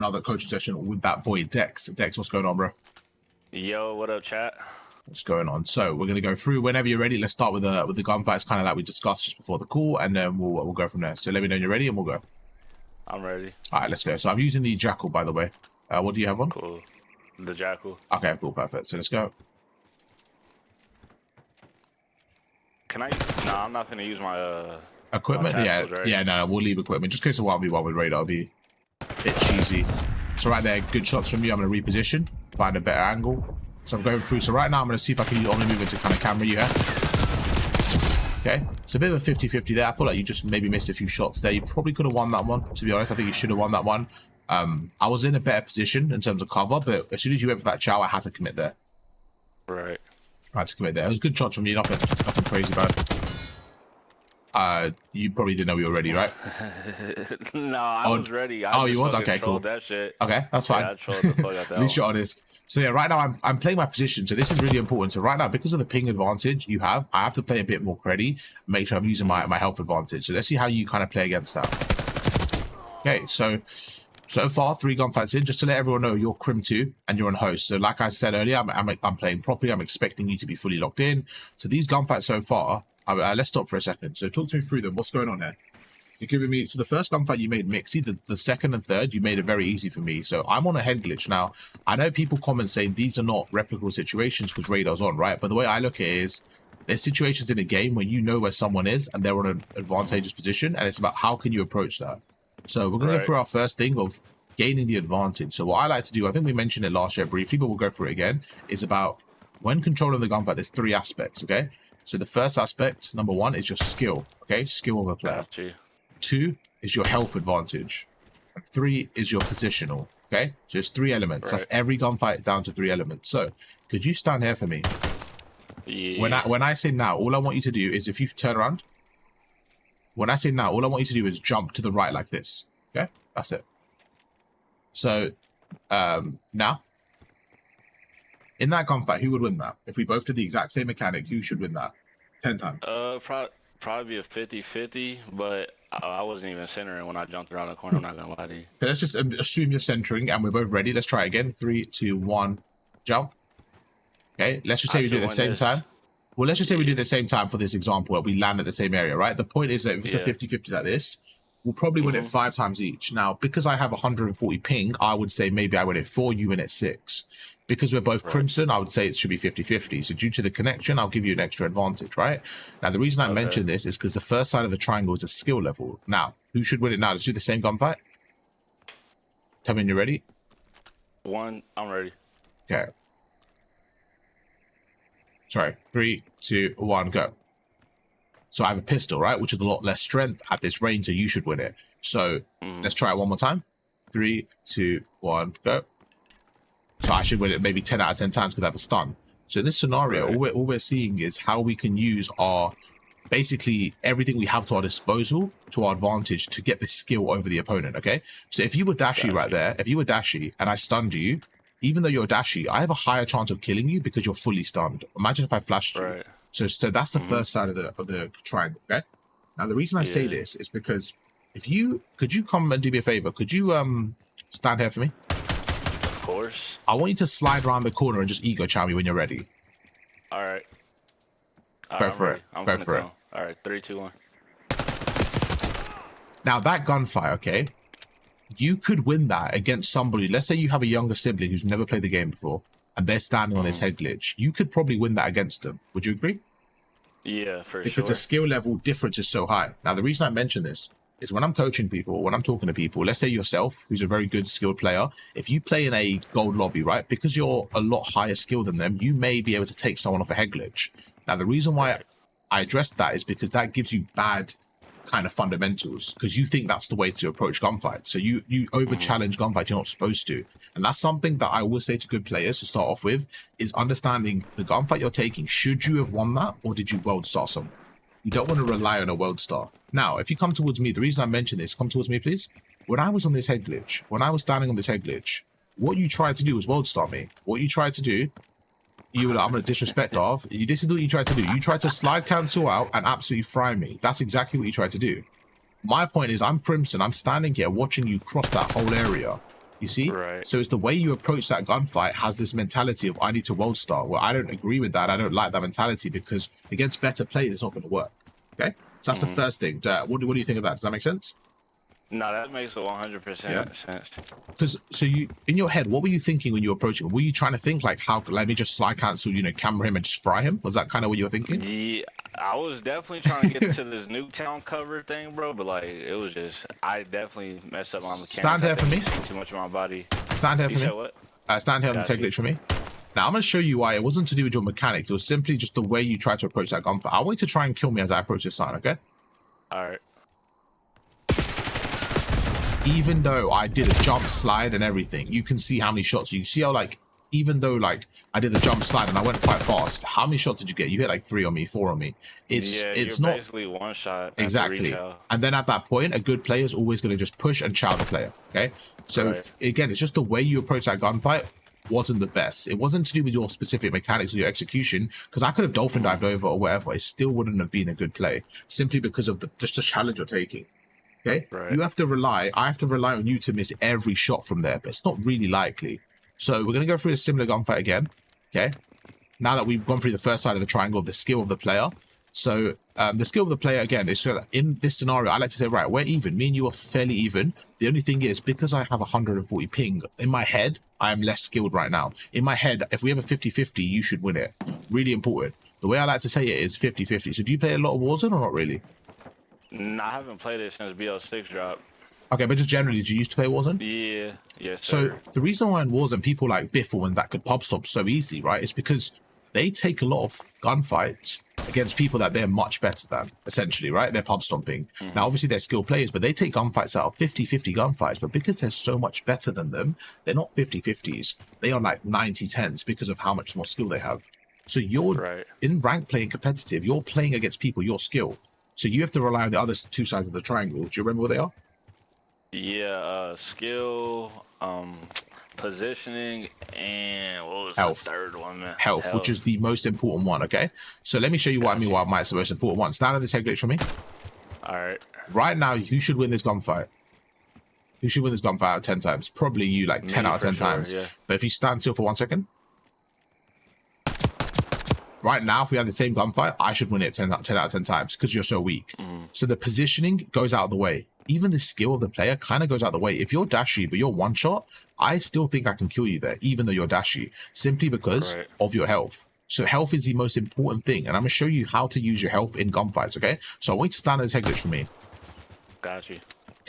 another coaching session with that boy Dex. Dex, what's going on, bro? Yo, what up, chat? What's going on? So we're gonna go through whenever you're ready. Let's start with the gunfights, kind of like we discussed just before the call, and then we'll go from there. So let me know when you're ready, and we'll go. I'm ready. All right, let's go. So I'm using the Jackal, by the way. What do you have on? Cool. The Jackal. Okay, cool, perfect. So let's go. Can I? No, I'm not gonna use my Equipment. my Yeah, tacticals, right? yeah. No, we'll leave equipment just in case of 1v1 with radar. It'll be a bit cheesy. So right there, good shots from you. I'm gonna reposition, find a better angle. So I'm going through. So right now I'm gonna see if I can only move into kind of camera you have. Okay, it's a bit of a 50-50 there. I feel like you just maybe missed a few shots there. You probably could have won that one, to be honest. I think you should have won that one. I was in a better position in terms of cover, but as soon as you went for that chow, I had to commit there. Right. I had to commit there. It was good shots from you, nothing crazy bad. You probably didn't know we were ready, right? No, I was ready. I you was? Okay, cool. That shit. Okay, that's fine. Yeah, I trolled the fuck out that At least one. you're honest. So yeah, right now I'm playing my position. So this is really important. So right now, because of the ping advantage you have, I have to play a bit more credi, make sure I'm using my health advantage. So let's see how you kind of play against that. Okay, so far 3 gunfights in. Just to let everyone know, you're Crim 2 and you're on host. So like I said earlier, I'm playing properly. I'm expecting you to be fully locked in. So these gunfights so far, let's stop for a second. So talk to me through them. What's going on here? You're giving me, so the first gunfight you made Mixie, the second and third, you made it very easy for me. So I'm on a head glitch. Now, I know people comment saying these are not replicable situations because radar's on, right? But the way I look at it is, there's situations in a game where you know where someone is and they're on an advantageous position, and it's about how can you approach that. So we're going to go through our first thing of gaining the advantage. So what I like to do, I think we mentioned it last year briefly, but we'll go through it again, is about when controlling the gunfight, there's 3 aspects, okay? So the first aspect, number 1, is your skill, okay? Skill of a player. 2 is your health advantage. And 3 is your positional, okay? So it's 3 elements. That's every gunfight down to 3 elements. So could you stand here for me? Yeah. When I say now, all I want you to do is, if you turn around, when I say now, all I want you to do is jump to the right like this, okay? That's it. So now, in that gunfight, who would win that? If we both did the exact same mechanic, who should win that? 10 times. Probably a 50-50, but I wasn't even centering when I jumped around the corner. I'm not gonna lie to you. So let's just assume you're centering and we're both ready. Let's try it again. 3, 2, 1, jump. Okay, let's just say we do it at the same time. Well, let's just say we do it at the same time for this example where we land at the same area, right? The point is that if it's a 50-50 like this, we'll probably win it 5 times each. Now, because I have 140 ping, I would say maybe I win it 4, you win it 6. Because we're both Crimson, I would say it should be 50-50. So due to the connection, I'll give you an extra advantage, right? Now, the reason I mention this is because the first side of the triangle is a skill level. Now, who should win it now? Let's do the same gunfight. Tell me when you're ready. 1, I'm ready. Okay. Sorry, 3, 2, 1, go. So I have a pistol, right? Which is a lot less strength at this range, so you should win it. So let's try it one more time. 3, 2, 1, go. So I should win it maybe 10 out of 10 times because I have a stun. So in this scenario, all we're seeing is how we can use our, basically everything we have to our disposal to our advantage to get the skill over the opponent, okay? So if you were dashy right there, if you were dashy and I stunned you, even though you're dashy, I have a higher chance of killing you because you're fully stunned. Imagine if I flashed you. So that's the first side of the triangle, okay? Now the reason I say this is because could you come and do me a favor? Could you stand here for me? Of course. I want you to slide around the corner and just ego chow me when you're ready. All right. Go for it. Go for it. All right, 3, 2, 1. Now that gunfight, okay? You could win that against somebody. Let's say you have a younger sibling who's never played the game before and they're standing on this head glitch. You could probably win that against them. Would you agree? Yeah, for sure. Because the skill level difference is so high. Now, the reason I mention this is when I'm coaching people, when I'm talking to people, let's say yourself, who's a very good skilled player, if you play in a gold lobby, right, because you're a lot higher skilled than them, you may be able to take someone off a head glitch. Now, the reason why I addressed that is because that gives you bad kind of fundamentals, because you think that's the way to approach gunfights. So you over challenge gunfights you're not supposed to. And that's something that I will say to good players to start off with, is understanding the gunfight you're taking. Should you have won that, or did you world star someone? You don't want to rely on a world star. Now, if you come towards me, the reason I mention this, come towards me, please. When I was on this head glitch, when I was standing on this head glitch, what you tried to do was world star me. What you tried to do, you were like, I'm going to disrespect off. This is what you tried to do. You tried to slide cancel out and absolutely fry me. That's exactly what you tried to do. My point is, I'm Crimson. I'm standing here watching you cross that whole area. You see? Right. So it's the way you approach that gunfight has this mentality of I need to world star. Well, I don't agree with that. I don't like that mentality because against better players, it's not going to work. Okay? So that's the first thing. What do you think of that? Does that make sense? No, that makes 100% sense. Because so you in your head, what were you thinking when you were approaching him? Were you trying to think like, how let me just slide cancel, you know, camera him and just fry him? Was that kind of what you were thinking? Yeah, I was definitely trying to get to this Nuketown cover thing, bro. But like, it was just I definitely messed up my mechanics. Stand here for me. Too much of my body. Stand here for me. What? Stand here and take glitch for me. Now I'm going to show you why it wasn't to do with your mechanics. It was simply just the way you tried to approach that gunfight. I want you to try and kill me as I approach this sign, okay? All right. Even though I did a jump slide and everything, you can see how many shots. You see how, like, even though, like, I did the jump slide and I went quite fast, how many shots did you get? You hit, like, 3 on me, 4 on me. It's you're not... basically one shot. Exactly. And then at that point, a good player is always going to just push and chow the player, okay? So, again, it's just the way you approach that gunfight wasn't the best. It wasn't to do with your specific mechanics or your execution, because I could have dolphin dived over or whatever. It still wouldn't have been a good play, simply because of just the challenge you're taking. Okay, you have to rely. I have to rely on you to miss every shot from there, but it's not really likely. So we're gonna go through a similar gunfight again. Okay, now that we've gone through the first side of the triangle of the skill of the player. So the skill of the player again is so that in this scenario, I like to say, right, we're even. Me and you are fairly even. The only thing is because I have 140 ping in my head, I am less skilled right now. In my head, if we have a 50-50, you should win it. Really important. The way I like to say it is 50-50. So do you play a lot of Warzone or not really? No, I haven't played it since BL6 dropped. Okay, but just generally, did you used to play Warzone? Yeah, yes, So the reason why in Warzone people like Biffle and that could pub stop so easily, right, is because they take a lot of gunfights against people that they're much better than, essentially, right? They're pub stomping. Now, obviously, they're skilled players, but they take gunfights out of 50-50 gunfights. But because they're so much better than them, they're not 50-50s. They are like 90-10s because of how much more skill they have. So you're in rank playing competitive, you're playing against people, your skill. So you have to rely on the other two sides of the triangle. Do you remember what they are? Yeah, skill, positioning, and what was health. The third one, man? Health, which is the most important one, okay? So let me show you what I mean why it's the most important one. Stand on this head glitch for me. All right. Right now, who should win this gunfight? Who should win this gunfight out of 10 times? Probably you, like 10 out of 10 times. Yeah. But if you stand still for 1 second. Right now, if we had the same gunfight, I should win it 10 out of 10 times because you're so weak. So the positioning goes out of the way. Even the skill of the player kind of goes out of the way. If you're dashy, but you're one shot, I still think I can kill you there, even though you're dashy, simply because of your health. So health is the most important thing. And I'm going to show you how to use your health in gunfights, okay? So I want you to stand on this head glitch for me. Got you.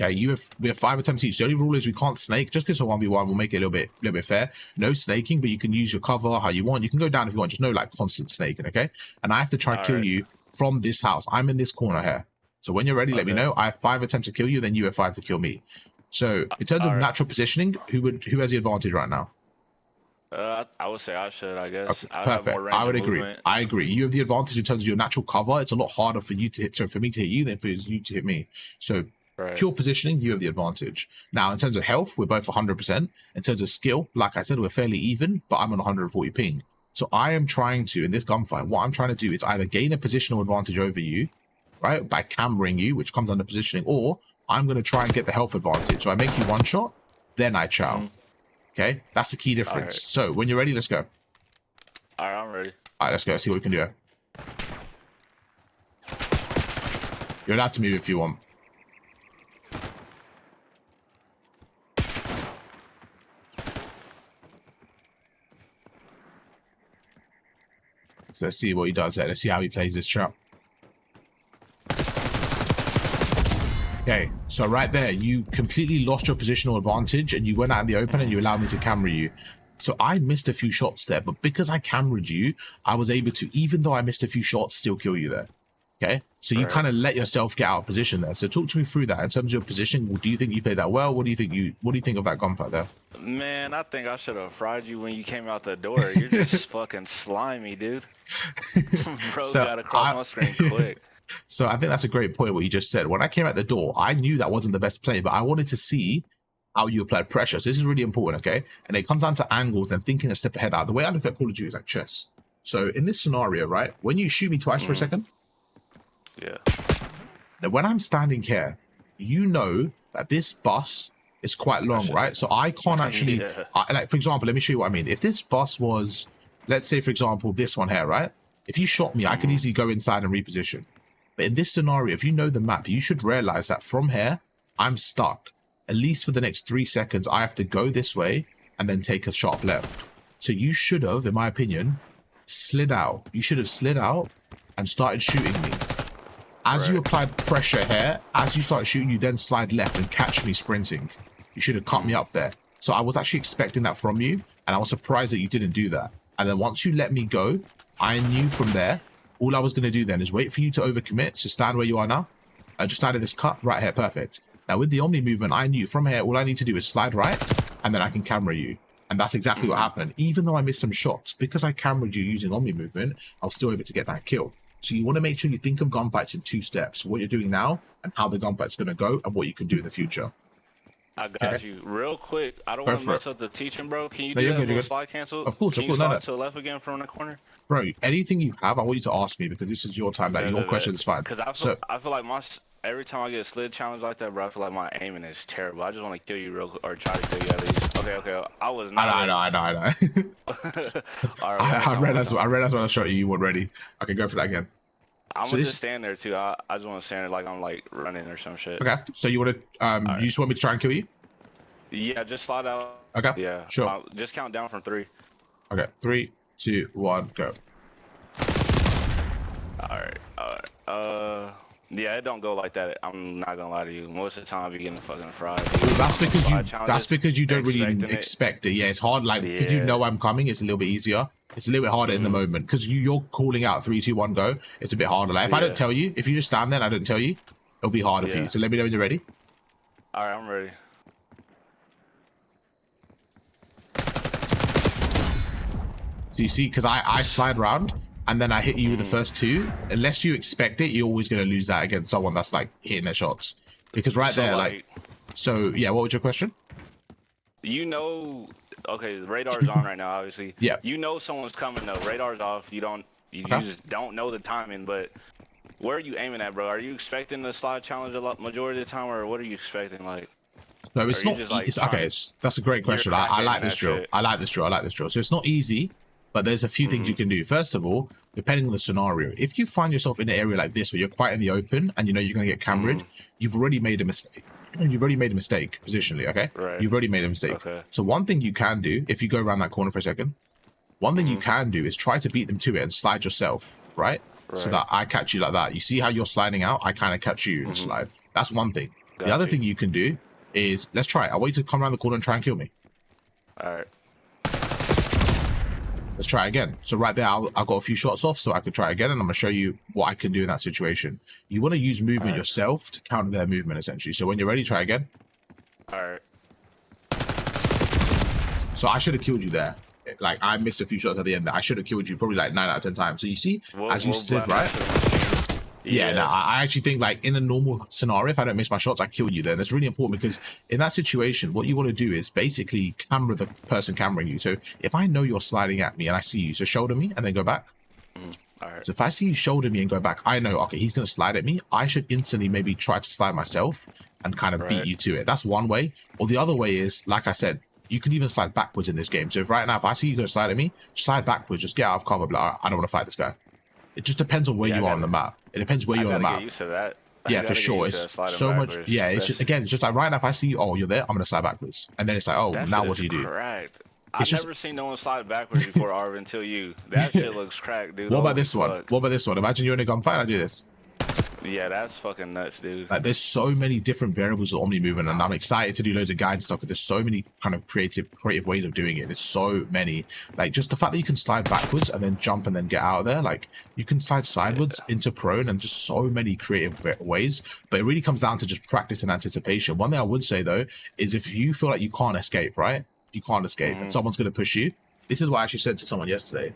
Okay, we have 5 attempts each. The only rule is we can't snake. Just because of 1v1, we'll make it a little bit fair. No snaking, but you can use your cover how you want. You can go down if you want. Just no like constant snaking, okay? And I have to try and kill you from this house. I'm in this corner here. So when you're ready, let me know. I have 5 attempts to kill you, then you have 5 to kill me. So in terms of natural positioning, who has the advantage right now? I would say I should, I guess. Okay, perfect. I would agree. I agree. You have the advantage in terms of your natural cover. It's a lot harder for you to hit. So for me to hit you than for you to hit me. So pure positioning, you have the advantage. Now, in terms of health, we're both 100%. In terms of skill, like I said, we're fairly even, but I'm on 140 ping. So I am trying to, in this gunfight, what I'm trying to do is either gain a positional advantage over you, right, by cameraing you, which comes under positioning, or I'm going to try and get the health advantage. So I make you one shot, then I chow. Okay, that's the key difference. So when you're ready, let's go. All right, I'm ready. All right, let's go. See what we can do. You're allowed to move if you want. So let's see what he does there. Let's see how he plays this trap. Okay, so right there, you completely lost your positional advantage and you went out in the open and you allowed me to camera you. So I missed a few shots there, but because I cameraed you, I was able to, even though I missed a few shots, still kill you there. Okay, so you kind of let yourself get out of position there. So talk to me through that in terms of your positioning. Do you think you played that well? What do you think of that gunfight there? Man, I think I should have fried you when you came out the door. You're just fucking slimy, dude. Bro, so got across my screen quick. So I think that's a great point what you just said. When I came out the door, I knew that wasn't the best play, but I wanted to see how you applied pressure. So this is really important, okay? And it comes down to angles and thinking a step ahead out. The way I look at Call of Duty is like chess. So in this scenario, right, when you shoot me twice for a second, yeah. Now when I'm standing here, you know that this bus It's quite long, right? So I can't actually, Yeah. like, for example, let me show you what I mean. If this boss was, let's say, for example, this one here, right? If you shot me, I could easily go inside and reposition. But in this scenario, if you know the map, you should realize that from here, I'm stuck. At least for the next 3 seconds, I have to go this way and then take a sharp left. So you should have, in my opinion, slid out. You should have slid out and started shooting me. As you applied pressure here, as you start shooting, you then slide left and catch me sprinting. You should have cut me up there. So I was actually expecting that from you, and I was surprised that you didn't do that. And then once you let me go, I knew from there, all I was going to do then is wait for you to overcommit. So stand where you are now. I just started this cut right here. Perfect. Now with the Omni movement, I knew from here, all I need to do is slide right, and then I can camera you. And that's exactly what happened. Even though I missed some shots, because I cameraed you using Omni movement, I was still able to get that kill. So you want to make sure you think of gunfights in 2 steps. What you're doing now, and how the gunfight's going to go, and what you can do in the future. I got you. Real quick, I don't want to mess up the teaching, bro. Can you do that little slide cancel? Of course, Can you slide to the left again from the corner? Bro, anything you have, I want you to ask me, because this is your time. Like, your question is fine. Because I feel like every time I get a slid challenge like that, bro, I feel like my aiming is terrible. I just want to kill you real quick, or try to kill you at least. Okay. I was not. I know. All right, I realized when I shot you, you weren't ready. Okay, go for that again. I'm gonna just stand there too. I just want to stand there like I'm like running or some shit. Okay, so you want to you just want me to try and kill you? Yeah, just slide out. Okay. Yeah. Sure. Just count down from 3. Okay. 3, 2, 1, go. Alright. Yeah, it don't go like that. I'm not gonna lie to you. Most of the time, you're getting fucking fried. That's because you don't really expect it. Yeah, it's hard. Like, because you know I'm coming, it's a little bit easier. It's a little bit harder in the moment because you're calling out 3, 2, 1, go. It's a bit harder. Like, if I don't tell you, if you just stand there and I don't tell you, it'll be harder for you. So let me know when you're ready. All right, I'm ready. So you see, because I slide around and then I hit you with the first 2. Unless you expect it, you're always going to lose that against someone that's like hitting their shots. Because there, like, so yeah, what was your question? You know, okay, the radar's on right now, obviously. Yeah. You know someone's coming though. Radar's off. You just don't know the timing, but where are you aiming at, bro? Are you expecting the slide challenge majority of the time, or what are you expecting? Like, no, it's not. Like, that's a great question. I like this drill. I like this drill. So it's not easy, but there's a few things you can do. First of all, depending on the scenario, if you find yourself in an area like this where you're quite in the open and you know you're going to get cameraed, you've already made a mistake. You've already made a mistake positionally, okay? Right. You've already made a mistake. Okay. So one thing you can do, if you go around that corner for a second, one thing you can do is try to beat them to it and slide yourself, right? So that I catch you like that. You see how you're sliding out? I kind of catch you and slide. That's one thing. The other thing you can do is, let's try it. I want you to come around the corner and try and kill me. All right. Let's try again. So right there, I got a few shots off, so I could try again, and I'm gonna show you what I can do in that situation. You want to use movement yourself to counter their movement, essentially. So when you're ready, try again. All right. So I should have killed you there. Like, I missed a few shots at the end. I should have killed you probably like 9 out of 10 times. So you see, as you slid right. Yeah, no, I actually think, like, in a normal scenario, if I don't miss my shots, I kill you then. That's really important because in that situation, what you want to do is basically camera the person cameraing you. So if I know you're sliding at me and I see you, so shoulder me and then go back. All right. So if I see you shoulder me and go back, I know, okay, he's going to slide at me. I should instantly maybe try to slide myself and kind of beat you to it. That's one way. Or the other way is, like I said, you can even slide backwards in this game. So if right now, if I see you going to slide at me, slide backwards, just get out of cover. But I don't want to fight this guy. It just depends on where you are on the map. It depends where you are on the map. Get used to that. Yeah, for sure. It's so much. Yeah, it's just, again, it's just like right now, if I see you, oh, you're there, I'm going to slide backwards. And then it's like, oh, now what do you do? Correct. I've never seen no one slide backwards before, Arv, until you. That shit looks cracked, dude. What about this one? What about this one? Imagine you're in a gunfight, I do this. Yeah, that's fucking nuts, dude. Like, there's so many different variables of Omni movement, and I'm excited to do loads of guides and stuff because there's so many kind of creative ways of doing it. There's so many. Like, just the fact that you can slide backwards and then jump and then get out of there. Like, you can slide sideways into prone and just so many creative ways. But it really comes down to just practice and anticipation. One thing I would say, though, is if you feel like you can't escape, right? You can't escape and someone's going to push you. This is what I actually said to someone yesterday.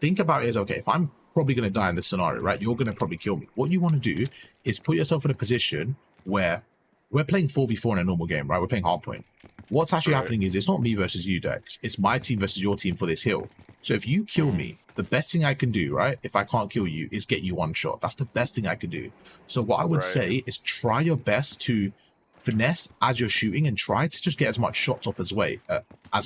Think about it as, okay, if I'm probably going to die in this scenario, right? You're going to probably kill me. What you want to do is put yourself in a position where we're playing 4v4 in a normal game, right? We're playing hardpoint. What's actually happening is it's not me versus you, Dex. It's my team versus your team for this hill. So if you kill me, the best thing I can do, right, if I can't kill you, is get you one shot. That's the best thing I can do. So what I would say is try your best to finesse as you're shooting and try to just get as much shots off as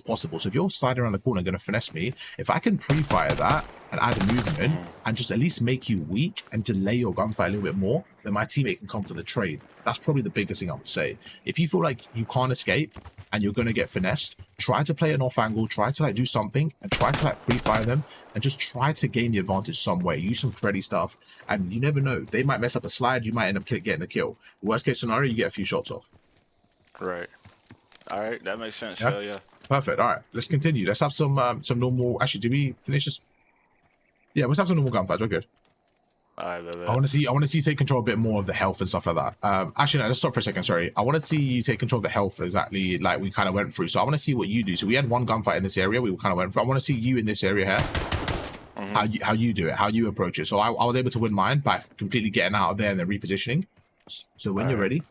possible. So if you're sliding around the corner and going to finesse me, if I can pre-fire that and add a movement and just at least make you weak and delay your gunfight a little bit more, then my teammate can come for the trade. That's probably the biggest thing I would say. If you feel like you can't escape and you're going to get finessed, try to play an off angle, try to like do something and try to like pre-fire them and just try to gain the advantage some way. Use some creddy stuff, and you never know. They might mess up a slide, you might end up getting the kill. Worst case scenario, you get a few shots off. Right. All right, that makes sense. Yeah. Yeah. Perfect. All right, let's continue. Let's have some normal. Actually, did we finish this? Yeah, let's have some normal gunfights. We're good. All right, I want to see you take control a bit more of the health and stuff like that. Actually, no, let's stop for a second. Sorry, I want to see you take control of the health exactly like we kind of went through. So I want to see what you do. So we had one gunfight in this area. We kind of went through. I want to see you in this area here. How you do it, how you approach it. So I was able to win mine by completely getting out of there and then repositioning. So when you're ready,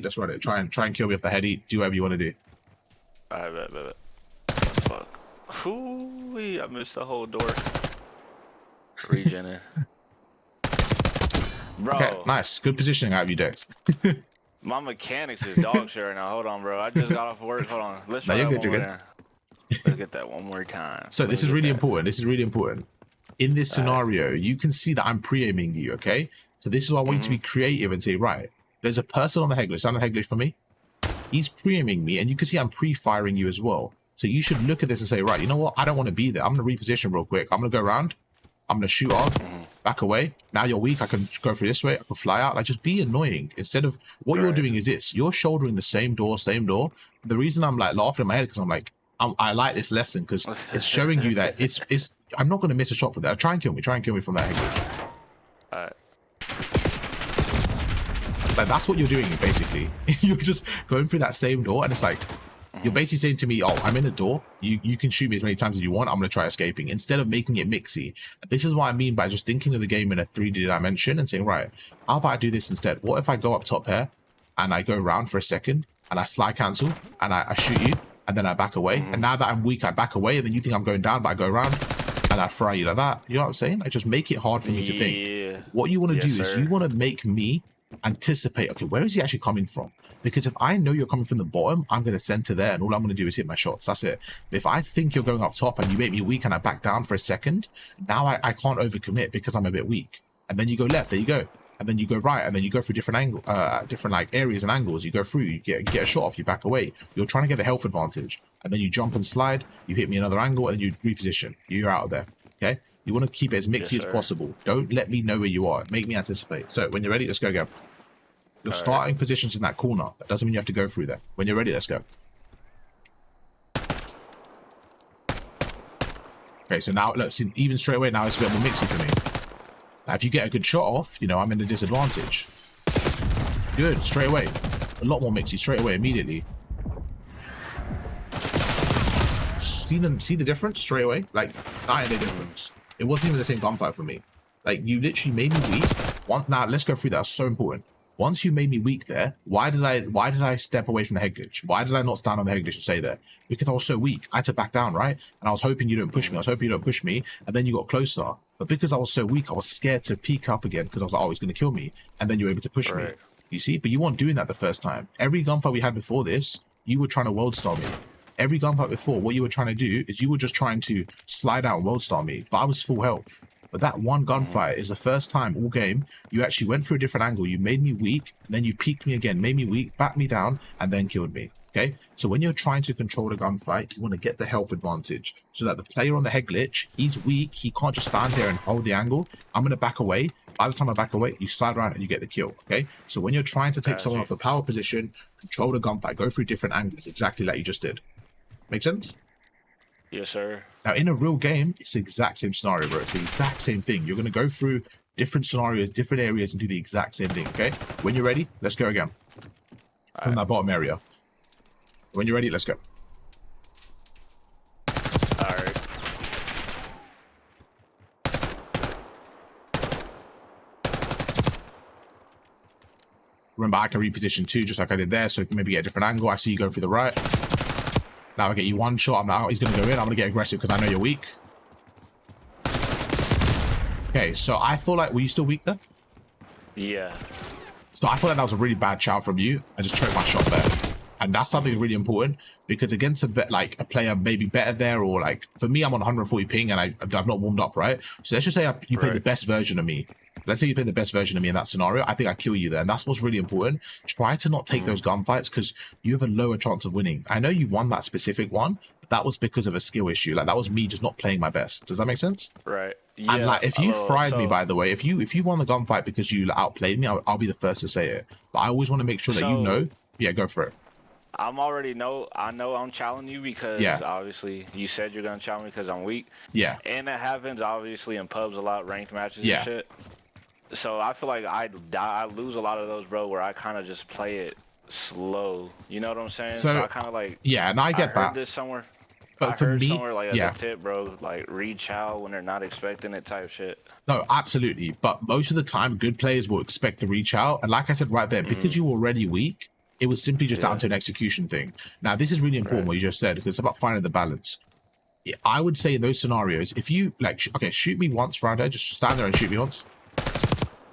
let's run it. Try and kill me off the heady. Do whatever you want to do. All right, bet. Fuck. Hoo-wee, I missed the whole door. Regen in. Bro. Okay, nice. Good positioning out of you, Dex. My mechanics is dog shit right now. Hold on, bro. I just got off work. Hold on. Let's try you're that good, one you're more time. Let's get that one more time. So this is really important. This is really important. In this scenario, you can see that I'm pre-aiming you, okay? So this is why I want you to be creative and say, right, there's a person on the head glitch. Stand on the head glitch for me. He's pre-aiming me, and you can see I'm pre-firing you as well. So you should look at this and say, right, you know what? I don't want to be there. I'm going to reposition real quick. I'm going to go around. I'm going to shoot off, back away. Now you're weak. I can go through this way. I can fly out. Like, just be annoying. Instead of what you're doing is this. You're shouldering the same door. The reason I'm like laughing in my head because I'm like, I like this lesson because it's showing you that it's. I'm not going to miss a shot for that. Try and kill me. Try and kill me from that head glitch. Like, that's what you're doing, basically. You're just going through that same door, and it's like, you're basically saying to me, oh, I'm in a door. You can shoot me as many times as you want. I'm going to try escaping, instead of making it mixy. This is what I mean by just thinking of the game in a 3D dimension and saying, right, how about I do this instead? What if I go up top here, and I go around for a second, and I slide cancel, and I shoot you, and then I back away. And now that I'm weak, I back away, and then you think I'm going down, but I go around, and I fry you like that. You know what I'm saying? I just make it hard for me to think. What you want to do is you want to make me anticipate, okay, where is he actually coming from? Because if I know you're coming from the bottom, I'm going to center there, and all I'm going to do is hit my shots. That's it. But if I think you're going up top and you make me weak and I back down for a second, now I can't overcommit because I'm a bit weak. And then you go left, there you go. And then you go right, and then you go through different like areas and angles. You go through, you get a shot off, you back away. You're trying to get the health advantage. And then you jump and slide, you hit me another angle, and you reposition. You're out of there. Okay? You want to keep it as mixy as possible. Don't let me know where you are. Make me anticipate. So when you're ready, let's go again. Your starting position's in that corner. That doesn't mean you have to go through there. When you're ready, let's go. Okay, so now, look, see, even straight away, now it's a bit more mixy for me. Now, if you get a good shot off, you know, I'm in a disadvantage. Good, straight away. A lot more mixy, straight away, immediately. See the difference straight away? Like, night and day difference. It wasn't even the same gunfight for me. Like, you literally made me weak. Now, let's go through that. That's so important. Once you made me weak there, why did I step away from the head glitch? Why did I not stand on the head glitch and stay there? Because I was so weak. I had to back down, right? And I was hoping you don't push me. And then you got closer. But because I was so weak, I was scared to peek up again because I was like, oh, he's going to kill me. And then you were able to push me. You see? But you weren't doing that the first time. Every gunfight we had before this, you were trying to world star me. Every gunfight before, what you were trying to do is you were just trying to slide out and world star me. But I was full health. But that one gunfight is the first time all game you actually went through a different angle. You made me weak, then you peeked me again, made me weak, backed me down, and then killed me. Okay? So when you're trying to control the gunfight, you want to get the health advantage so that the player on the head glitch, he's weak. He can't just stand there and hold the angle. I'm going to back away. By the time I back away, you slide around and you get the kill. Okay? So when you're trying to take someone off a power position, control the gunfight, go through different angles, exactly like you just did. Make sense? Yes, sir. Now, in a real game, it's the exact same scenario, bro. It's the exact same thing. You're going to go through different scenarios, different areas, and do the exact same thing, okay? When you're ready, let's go again. From that bottom area. When you're ready, let's go. Alright. Remember, I can reposition too, just like I did there, so maybe get a different angle. I see you going through the right. Now I get you one shot. I'm out. He's going to go in. I'm going to get aggressive because I know you're weak. Okay, so I thought like, were you still weak there? Yeah. So I feel like that was a really bad shout from you. I just choked my shot there. And that's something really important because against a player maybe better there, or like for me, I'm on 140 ping and I've not warmed up, right? So let's just say you play the best version of me. Let's say you play the best version of me in that scenario. I think I kill you there. And that's what's really important. Try to not take those gunfights because you have a lower chance of winning. I know you won that specific one, but that was because of a skill issue. Like that was me just not playing my best. Does that make sense? Right. Yeah. And like if you fried me, by the way, if you won the gunfight because you outplayed me, I'll be the first to say it. But I always want to make sure that you know. Yeah, go for it. I know I'm challenging you because obviously you said you're gonna challenge me because I'm weak. Yeah. And that happens obviously in pubs a lot, ranked matches and shit. So I feel like I lose a lot of those, bro, where I kind of just play it slow. You know what I'm saying? So I kind of like. Yeah, and I get that. I heard this somewhere. But for me, somewhere like as a tip, bro, like reach out when they're not expecting it type shit. No, absolutely. But most of the time, good players will expect to reach out. And like I said right there, because you're already weak, it was simply just down to an execution thing. Now, this is really important what you just said, because it's about finding the balance. I would say in those scenarios, if you, like, okay, shoot me once right there, just stand there and shoot me once.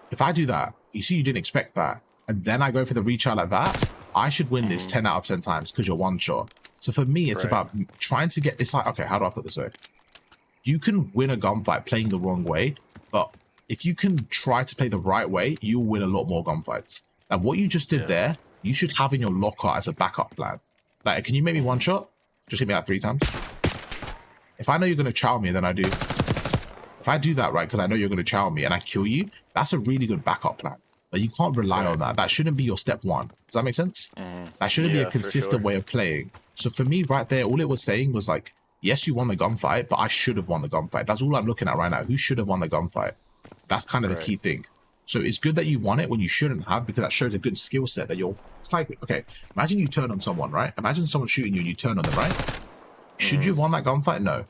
If I do that, you see you didn't expect that, and then I go for the reach out like that, I should win this 10 out of 10 times because you're one shot. So for me, it's about trying to get, it's like, okay, how do I put this way? You can win a gunfight playing the wrong way, but if you can try to play the right way, you'll win a lot more gunfights. And what you just did there, you should have in your locker as a backup plan. Like, can you make me one shot? Just hit me out 3 times. If I know you're going to chow me, then I do. If I do that, right, because I know you're going to chow me and I kill you, that's a really good backup plan. Like, you can't rely on that. That shouldn't be your step one. Does that make sense? That shouldn't be a consistent way of playing. So for me, right there, all it was saying was like, yes, you won the gunfight, but I should have won the gunfight. That's all I'm looking at right now. Who should have won the gunfight? That's kind of the key thing. So it's good that you won it when you shouldn't have, because that shows a good skill set that you're... It's like, okay, imagine you turn on someone, right? Imagine someone shooting you and you turn on them, right? Should you have won that gunfight? No.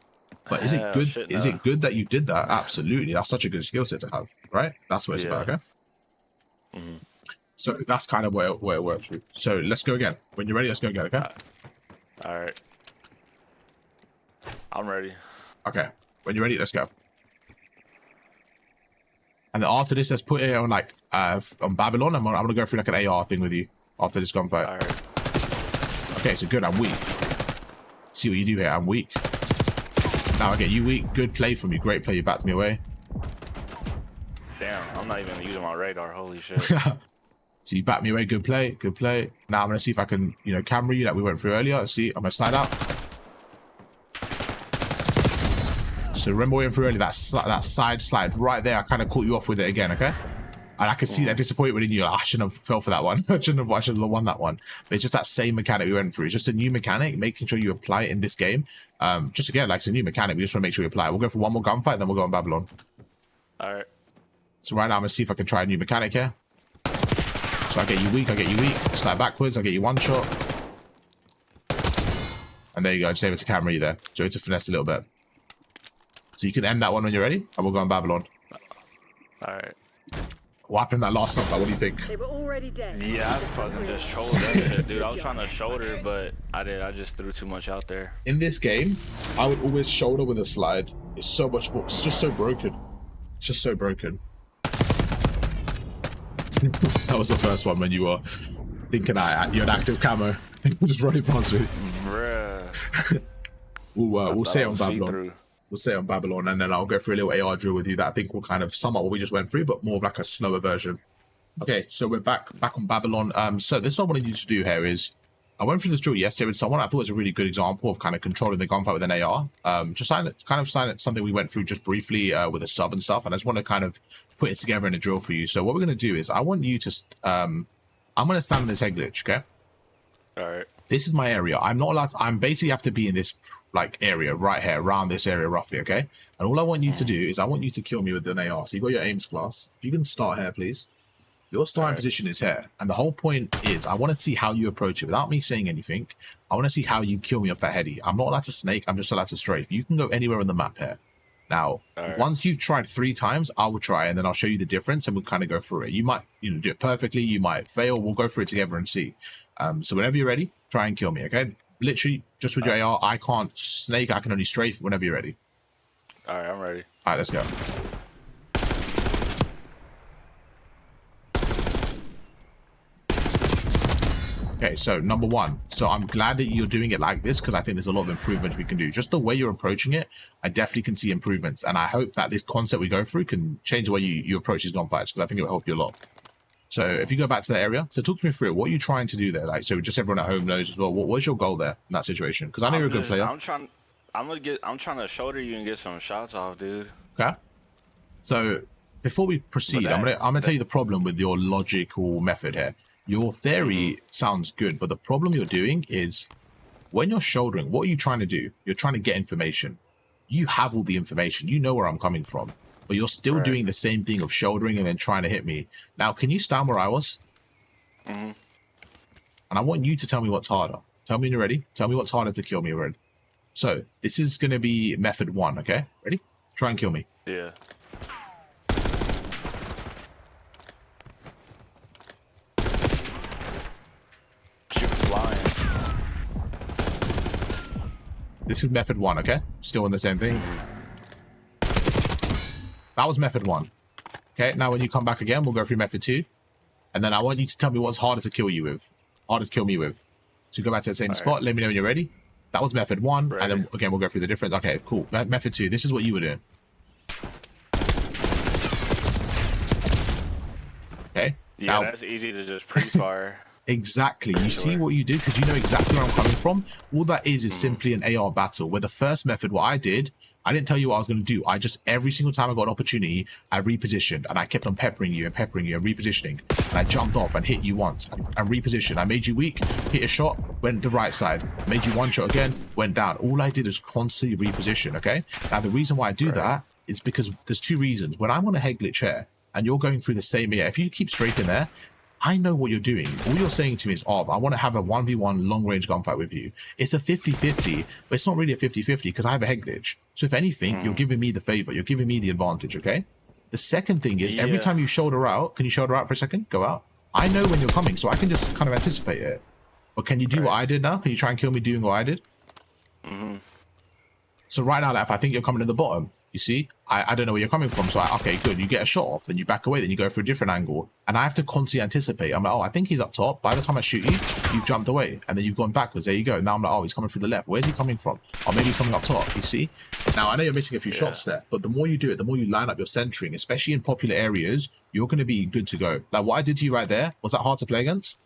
But is it good? Is it good that you did that? Absolutely. That's such a good skill set to have, right? That's what it's about, okay? So that's kind of where it works. So let's go again. When you're ready, let's go again, okay? All right. I'm ready. Okay. When you're ready, let's go. And then after this, let's put it on like on Babylon. I'm gonna go through like an AR thing with you after this gunfight. All right. Okay, so good. I'm weak. See what you do here. I'm weak. Now I get you weak. Good play from you. Great play. You backed me away. Damn, I'm not even using my radar. Holy shit. So you backed me away. Good play. Good play. Now I'm gonna see if I can, you know, camera you like we went through earlier. Let's see. I'm gonna slide out. So remember we went through earlier, that side slide right there. I kind of caught you off with it again, okay? And I can see that disappointment in you. Like, I shouldn't have fell for that one. I shouldn't have won that one. But it's just that same mechanic we went through. It's just a new mechanic, making sure you apply it in this game. Just again, like it's a new mechanic. We just want to make sure we apply it. We'll go for one more gunfight, then we'll go on Babylon. All right. So right now I'm gonna see if I can try a new mechanic here. So I get you weak, slide backwards, I get you one shot. And there you go, just able to camera you there. So it's a finesse a little bit. So you can end that one when you're ready, and we'll go on Babylon. All right. What happened in that last knockback? What do you think? They were already dead. Yeah, I fucking just shouldered that shit, dude. I was trying to shoulder, but I just threw too much out there. In this game, I would always shoulder with a slide. It's so much more. It's just so broken. It's just so broken. That was the first one when you were thinking you're an active camo. Just running past me. Bruh. We'll say it on Babylon. We'll say on Babylon, and then I'll go through a little AR drill with you that I think will kind of sum up what we just went through, but more of like a slower version. Okay, so we're back on Babylon. So this is what I wanted you to do here is, I went through this drill yesterday with someone. I thought it was a really good example of kind of controlling the gunfight with an AR. Just something we went through just briefly with a sub and stuff, and I just want to kind of put it together in a drill for you. So what we're going to do is, I want you to, I'm going to stand in this head glitch, okay? All right. This is my area. I'm not allowed to, I'm basically have to be in this like area right here, around this area roughly, okay? And all I want you to do is I want you to kill me with an AR. So you got your aims class. If you can start here, please. Your starting position is here. And the whole point is I want to see how you approach it without me saying anything. I want to see how you kill me off that heady. I'm not allowed to snake. I'm just allowed to strafe. You can go anywhere on the map here. Now, once you've tried 3 times, I will try, and then I'll show you the difference, and we'll kind of go through it. You might, do it perfectly. You might fail. We'll go through it together and see. So whenever you're ready, try and kill me, okay? Literally, just with your AR, I can't snake. I can only strafe whenever you're ready. All right, I'm ready. All right, let's go. Okay, so number one. So I'm glad that you're doing it like this because I think there's a lot of improvements we can do. Just the way you're approaching it, I definitely can see improvements. And I hope that this concept we go through can change the way you approach these gunfights because I think it will help you a lot. So if you go back to that area, so talk to me through it. What are you trying to do there? Like, so just everyone at home knows as well. What's your goal there in that situation? Because I know you're a good player. I'm trying to shoulder you and get some shots off, dude. Okay. So before we proceed, I'm gonna tell you the problem with your logical method here. Your theory sounds good, but the problem you're doing is when you're shouldering, what are you trying to do? You're trying to get information. You have all the information. You know where I'm coming from, but you're still doing the same thing of shouldering and then trying to hit me. Now, can you stand where I was? And I want you to tell me what's harder. Tell me when you're ready. Tell me what's harder to kill me, Red. So this is going to be method 1, okay? Ready? Try and kill me. Yeah. This is method 1, okay? Still in the same thing. That was method 1. Okay, now when you come back again, we'll go through method 2. And then I want you to tell me what's harder to kill you with. Hardest to kill me with. So go back to the same spot. Let me know when you're ready. That was method 1. And then, again, we'll go through the difference. Okay, cool. Method 2. This is what you were doing. Okay. Yeah, now, that's easy to just pre-fire. Exactly. You see what you did because you know exactly where I'm coming from. All that is simply an AR battle. Where the first method, what I did, I didn't tell you what I was going to do. I just, every single time I got an opportunity, I repositioned and I kept on peppering you and repositioning. And I jumped off and hit you once and repositioned. I made you weak, hit a shot, went the right side. Made you one shot again, went down. All I did was constantly reposition, okay? Now, the reason why I do that is because there's 2 reasons. When I'm on a head glitch here and you're going through the same area, if you keep straight in there, I know what you're doing. All you're saying to me is, I want to have a 1v1 long-range gunfight with you. It's a 50-50, but it's not really a 50-50 because I have a head glitch. So if anything, you're giving me the favor. You're giving me the advantage, okay? The second thing is, every time you shoulder out, can you shoulder out for a second? Go out. I know when you're coming, so I can just kind of anticipate it. But can you do what I did now? Can you try and kill me doing what I did? So right now, if I think you're coming to the bottom, you see, I don't know where you're coming from. So okay, good. You get a shot off, then you back away, then you go for a different angle. And I have to constantly anticipate. I'm like, I think he's up top. By the time I shoot you, you've jumped away. And then you've gone backwards. There you go. Now I'm like, he's coming through the left. Where's he coming from? Or maybe he's coming up top. You see? Now, I know you're missing a few shots there. But the more you do it, the more you line up your centering, especially in popular areas, you're going to be good to go. Like what I did to you right there, was that hard to play against?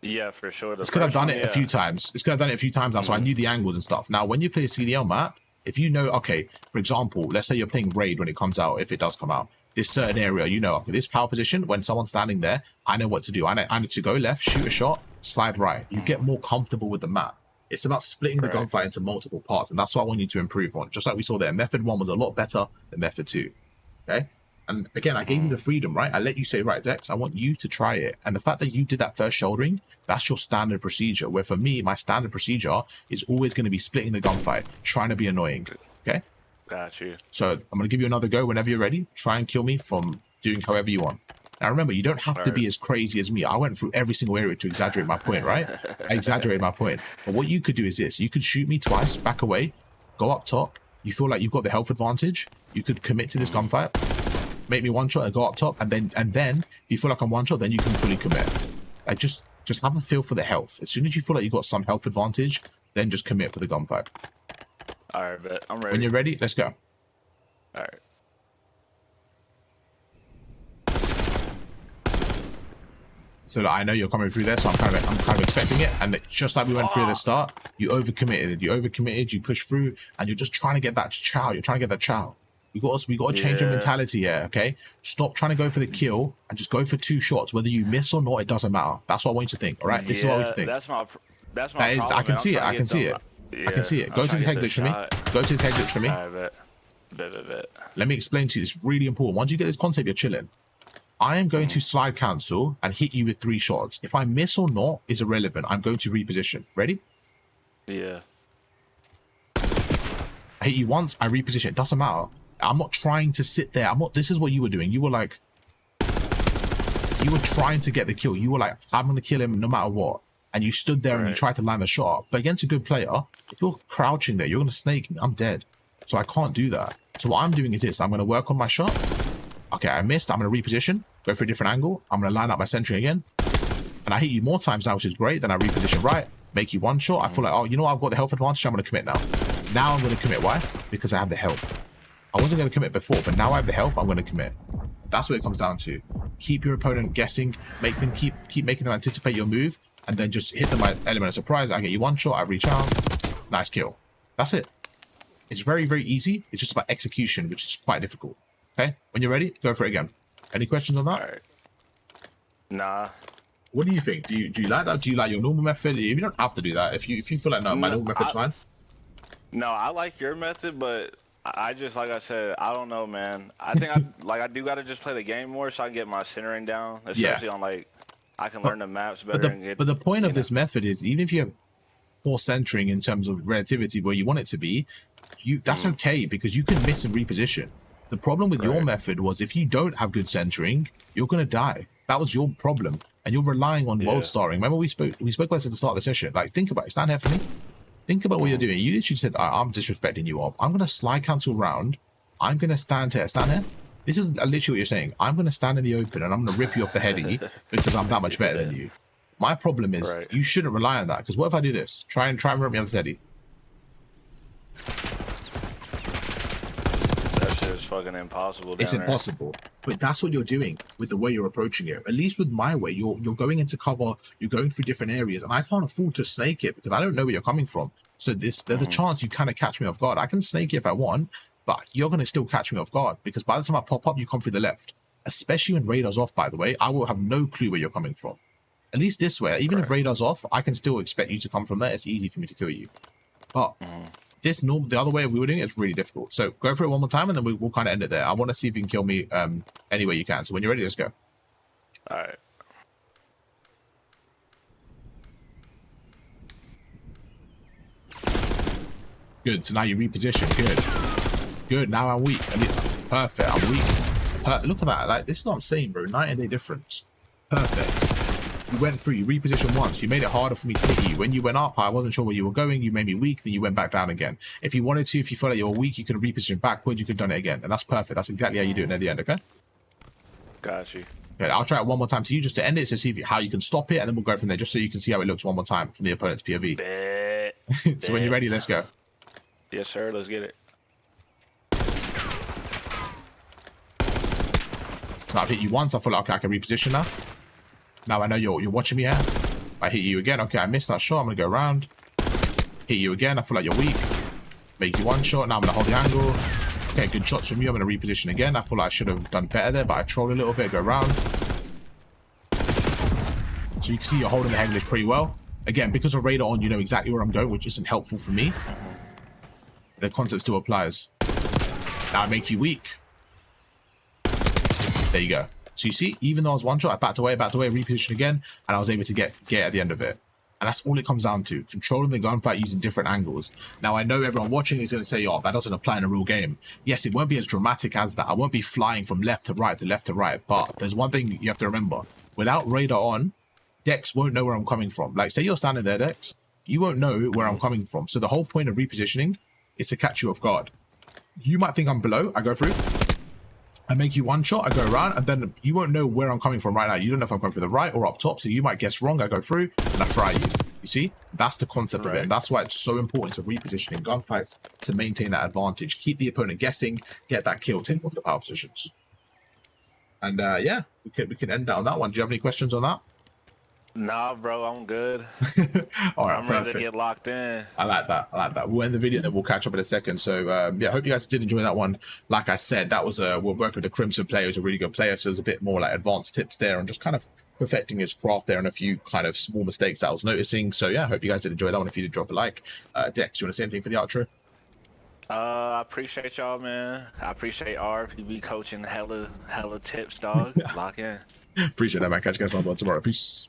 Yeah, for sure. It's because I've done it a few times. It's because I've done it a few times now, so I knew the angles and stuff. Now, when you play a CDL map, if you know, okay, for example, let's say you're playing Raid when it comes out, if it does come out, this certain area, you know, okay, this power position, when someone's standing there, I know what to do. I need to go left, shoot a shot, slide right. You get more comfortable with the map. It's about splitting the gunfight into multiple parts, and that's what I want you to improve on. Just like we saw there, method 1 was a lot better than method 2, okay? And again, I gave you the freedom, right? I let you say, right, Dex, I want you to try it. And the fact that you did that first shouldering, that's your standard procedure. Where for me, my standard procedure is always going to be splitting the gunfight, trying to be annoying. Okay? Got you. So I'm going to give you another go whenever you're ready. Try and kill me from doing however you want. Now remember, you don't have to be as crazy as me. I went through every single area to exaggerate my point, right? I exaggerated my point. But what you could do is this. You could shoot me twice, back away, go up top. You feel like you've got the health advantage. You could commit to this gunfight. Make me one shot and go up top, and then if you feel like I'm one shot, then you can fully commit. Like just have a feel for the health. As soon as you feel like you got some health advantage, then just commit for the gunfight. All right, bet. I'm ready. When you're ready, let's go. All right. So I know you're coming through there, so I'm kind of expecting it. And just like we went through at the start, you overcommitted. You push through, and you're just trying to get that chow. You're trying to get that chow. We got to change your mentality here, okay? Stop trying to go for the kill and just go for 2 shots. Whether you miss or not, it doesn't matter. That's what I want you to think, all right? This is what I want you to think. That's my problem. I can see it. I can see it. I can see it. Go to the head glitch for me. Go to the head glitch for me. All right, bet. Let me explain to you. It's really important. Once you get this concept, you're chilling. I am going to slide cancel and hit you with 3 shots. If I miss or not is irrelevant. I'm going to reposition. Ready? Yeah. I hit you once. I reposition. It doesn't matter. I'm not trying to sit there. This is what you were doing. You were like, you were trying to get the kill. You were like, I'm going to kill him no matter what. And you stood there and you tried to land the shot. But against a good player, if you're crouching there, you're going to snake me. I'm dead. So I can't do that. So what I'm doing is this. I'm going to work on my shot. Okay, I missed. I'm going to reposition. Go for a different angle. I'm going to line up my centering again. And I hit you more times now, which is great. Then I reposition right, make you one shot. I feel like, oh, you know what? I've got the health advantage. I'm going to commit now. Now I'm going to commit. Why? Because I have the health. I wasn't going to commit before, but now I have the health. I'm going to commit. That's what it comes down to. Keep your opponent guessing. Make them keep making them anticipate your move, and then just hit them by element of surprise. I get you one shot. I reach out. Nice kill. That's it. It's very, very easy. It's just about execution, which is quite difficult. Okay? When you're ready, go for it again. Any questions on that? All right. Nah. What do you think? Do you like that? Do you like your normal method? You don't have to do that. If you feel like no, my normal method's fine. No, I like your method, but I just, like I said, I don't know, man. I think I do gotta just play the game more so I can get my centering down, especially on like I can learn the maps better. But the point of this method is even if you have poor centering in terms of relativity where you want it to be, that's okay because you can miss and reposition. The problem with your method was if you don't have good centering, you're gonna die. That was your problem, and you're relying on world starring. Remember we spoke about this at the start of the session. Like, think about it. Stand here for me. Think about what you're doing. You literally said, I'm disrespecting you off. I'm gonna slide cancel round. I'm gonna stand here. Stand here. This is literally what you're saying. I'm gonna stand in the open and I'm gonna rip you off the heady because I'm that much better than you. My problem is you shouldn't rely on that because what if I do this? Try and rip me off the heady. Fucking impossible. It's impossible, but that's what you're doing with the way you're approaching it. At least with my way, you're going into cover, you're going through different areas, and I can't afford to snake it because I don't know where you're coming from. So there's a chance you kind of catch me off guard. I can snake it if I want, but you're going to still catch me off guard because by the time I pop up, you come through the left. Especially when radar's off, by the way, I will have no clue where you're coming from. At least this way, even if radar's off, I can still expect you to come from there. It's easy for me to kill you, but the other way we were doing it is really difficult. So go for it one more time and then we'll kind of end it there. I want to see if you can kill me any way you can. So when you're ready, let's go. All right. Good. So now you reposition. Good. Now I'm weak. Perfect. I'm weak. Look at that. Like, this is what I'm saying, bro. 90-day difference. Perfect. You went through, you repositioned once, you made it harder for me to hit you. When you went up, I wasn't sure where you were going, you made me weak, then you went back down again. If you wanted to, if you felt like you were weak, you could reposition backwards, you could have done it again. And that's perfect. That's exactly how you do it at the end, okay? Got you. Okay, I'll try it one more time to you just to end it, so see how you can stop it, and then we'll go from there, just so you can see how it looks one more time from the opponent's POV. So when you're ready, let's go. Yes, sir. Let's get it. So I've hit you once, I feel like, okay, I can reposition now. Now I know you're watching me here. I hit you again. Okay, I missed that shot. I'm going to go around. Hit you again. I feel like you're weak. Make you one shot. Now I'm going to hold the angle. Okay, good shots from you. I'm going to reposition again. I feel like I should have done better there, but I trolled a little bit. Go around. So you can see you're holding the English pretty well. Again, because of radar on, you know exactly where I'm going, which isn't helpful for me. The concept still applies. Now I make you weak. There you go. So you see, even though I was one shot, I backed away, repositioned again, and I was able to get at the end of it. And that's all it comes down to, controlling the gunfight using different angles. Now, I know everyone watching is going to say, oh, that doesn't apply in a real game. Yes, it won't be as dramatic as that. I won't be flying from left to right to left to right. But there's one thing you have to remember. Without radar on, Dex won't know where I'm coming from. Like, say you're standing there, Dex, you won't know where I'm coming from. So the whole point of repositioning is to catch you off guard. You might think I'm below, I go through. I make you one shot, I go around, and then you won't know where I'm coming from right now. You don't know if I'm going through the right or up top, so you might guess wrong. I go through, and I fry you. You see? That's the concept of it, and that's why it's so important to reposition in gunfights to maintain that advantage. Keep the opponent guessing, get that kill, take off the power positions. And yeah, we can end that on that one. Do you have any questions on that? Nah, bro, I'm good. All right, I'm ready to get locked in. I like that. We'll end the video and then we'll catch up in a second. So yeah, I hope you guys did enjoy that one. Like I said, that was we're working with the Crimson player, who's a really good player. So there's a bit more like advanced tips there and just kind of perfecting his craft there and a few kind of small mistakes that I was noticing. So yeah, I hope you guys did enjoy that one. If you did, drop a like. Dex, you want to say anything for the outro? I appreciate y'all, man. I appreciate RPB coaching hella tips, dog. Lock in. Appreciate that, man. Catch you guys on tomorrow. Peace.